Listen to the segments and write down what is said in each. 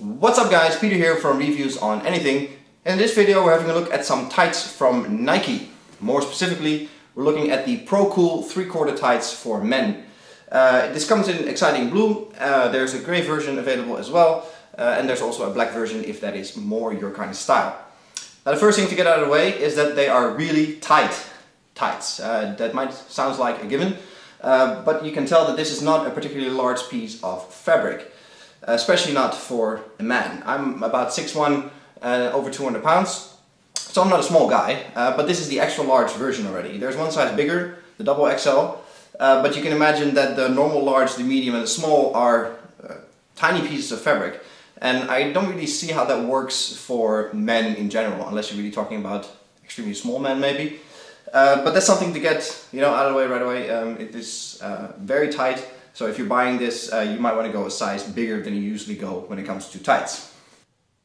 What's up guys, Peter here from Reviews on Anything. And in this video we're having a look at some tights from Nike. More specifically, we're looking at the Pro Cool 3/4 tights for men. This comes in exciting blue, there's a grey version available as well, and there's also a black version if that is more your kind of style. Now the first thing to get out of the way is that they are really tight tights. That might sound like a given, but you can tell that this is not a particularly large piece of fabric. Especially not for a man. I'm about 6'1", over 200 pounds, so I'm not a small guy, but this is the extra large version already. There's one size bigger, the double XL, but you can imagine that the normal large, the medium and the small are tiny pieces of fabric, and I don't really see how that works for men in general, unless you're really talking about extremely small men maybe. But that's something to get out of the way right away. It is very tight. So if you're buying this, you might want to go a size bigger than you usually go when it comes to tights.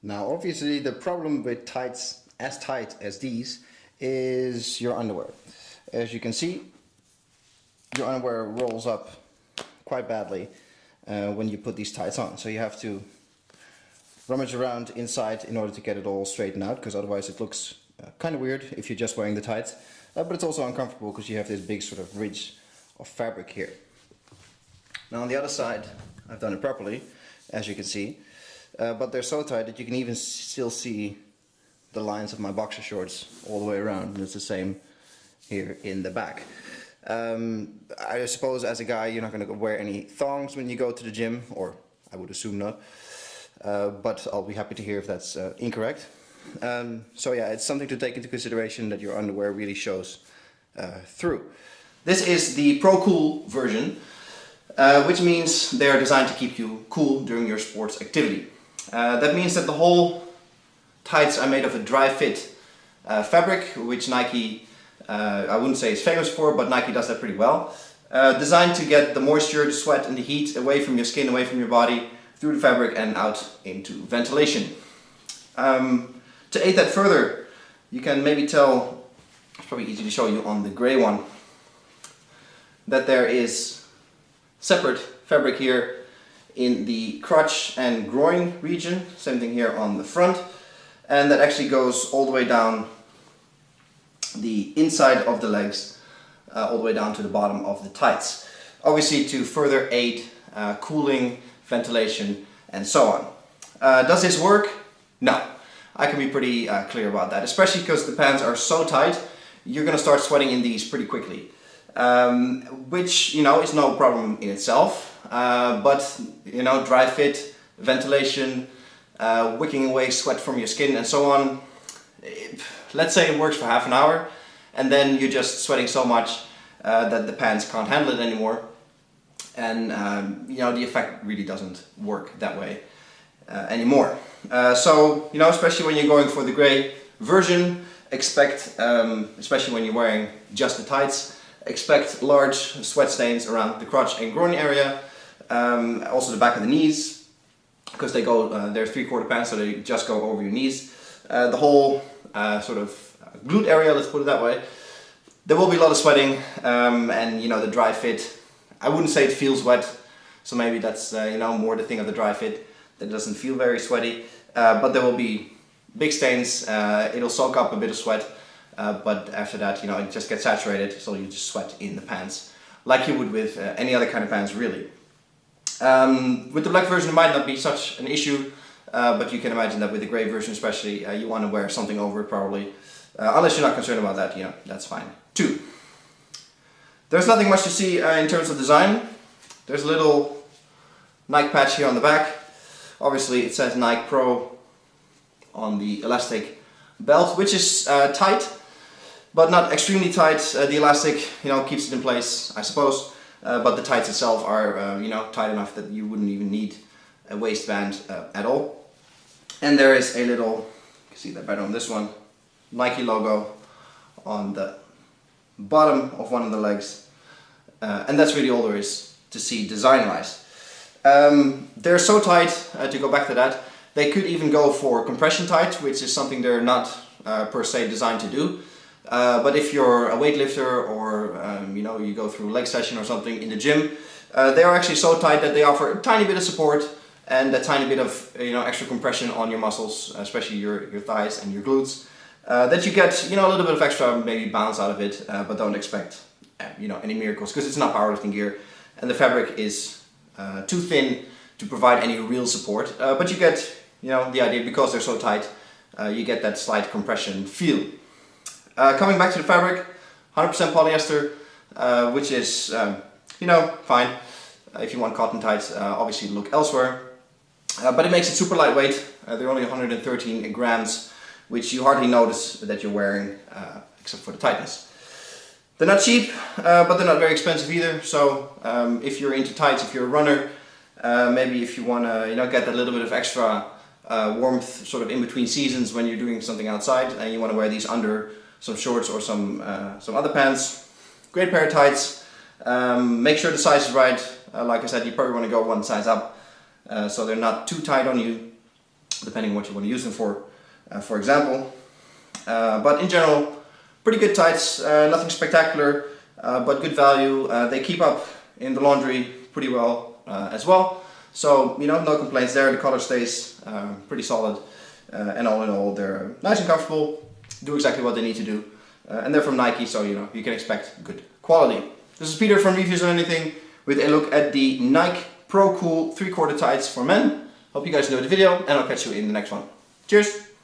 Now obviously the problem with tights as tight as these is your underwear. As you can see, your underwear rolls up quite badly when you put these tights on. So you have to rummage around inside in order to get it all straightened out, because otherwise it looks kind of weird if you're just wearing the tights. But it's also uncomfortable because you have this big sort of ridge of fabric here. Now on the other side, I've done it properly, as you can see, but they're so tight that you can even still see the lines of my boxer shorts all the way around, and it's the same here in the back. I suppose as a guy you're not going to wear any thongs when you go to the gym, or I would assume not, but I'll be happy to hear if that's incorrect. So yeah, it's something to take into consideration that your underwear really shows through. This is the Pro Cool version. Which means they are designed to keep you cool during your sports activity. That means that the whole tights are made of a dry fit fabric, which Nike, I wouldn't say is famous for, but Nike does that pretty well. Designed to get the moisture, the sweat and the heat away from your skin, away from your body, through the fabric and out into ventilation. To aid that further, you can maybe tell, it's probably easy to show you on the grey one, that there is separate fabric here in the crotch and groin region, same thing here on the front, and that actually goes all the way down the inside of the legs, all the way down to the bottom of the tights, obviously to further aid cooling, ventilation and so on. Does this work? No, I can be pretty clear about that, especially because the pants are so tight you're gonna start sweating in these pretty quickly. Which is no problem in itself, but dry fit, ventilation, wicking away sweat from your skin and so on. Let's say it works for half an hour, and then you're just sweating so much that the pants can't handle it anymore, and the effect really doesn't work that way anymore. So especially when you're going for the grey version, expect, especially when you're wearing just the tights, expect large sweat stains around the crotch and groin area, also the back of the knees, because they go, they're 3/4 pants, so they just go over your knees. The whole sort of glute area, let's put it that way. There will be a lot of sweating, and the dry fit, I wouldn't say it feels wet, so maybe that's more the thing of the dry fit, that it doesn't feel very sweaty, but there will be big stains, it'll soak up a bit of sweat. But after that, it just gets saturated, so you just sweat in the pants, like you would with any other kind of pants, really. With the black version, it might not be such an issue, but you can imagine that with the grey version especially, you want to wear something over it probably. Unless you're not concerned about that, that's fine too. There's nothing much to see in terms of design. There's a little Nike patch here on the back. Obviously it says Nike Pro on the elastic belt, which is tight, but not extremely tight. The elastic, keeps it in place, I suppose, but the tights itself are, tight enough that you wouldn't even need a waistband at all. And there is a little, you can see that better on this one, Nike logo on the bottom of one of the legs, and that's really all there is to see design-wise. They're so tight, to go back to that, they could even go for compression tight, which is something they're not per se designed to do. But if you're a weightlifter or you go through a leg session or something in the gym, they are actually so tight that they offer a tiny bit of support and a tiny bit of extra compression on your muscles, especially your thighs and your glutes, that you get a little bit of extra maybe bounce out of it, but don't expect any miracles, because it's not powerlifting gear and the fabric is too thin to provide any real support, but you get the idea. Because they're so tight, you get that slight compression feel. Coming back to the fabric, 100% polyester, which is fine. If you want cotton tights, obviously look elsewhere. But it makes it super lightweight. They're only 113 grams, which you hardly notice that you're wearing, except for the tightness. They're not cheap, but they're not very expensive either. So if you're into tights, if you're a runner, maybe if you want to get a little bit of extra warmth sort of in between seasons when you're doing something outside, and you want to wear these under some shorts or some other pants, great pair of tights. Make sure the size is right. Like I said, you probably want to go one size up, so they're not too tight on you, depending on what you want to use them for example. But in general, pretty good tights, nothing spectacular, but good value. They keep up in the laundry pretty well as well. So, no complaints there. The color stays pretty solid, and all in all, they're nice and comfortable, do exactly what they need to do, and they're from Nike, so you can expect good quality. This is Peter from Reviews on Anything with a look at the Nike Pro Cool 3/4 tights for men. Hope you guys enjoyed the video, and I'll catch you in the next one. Cheers!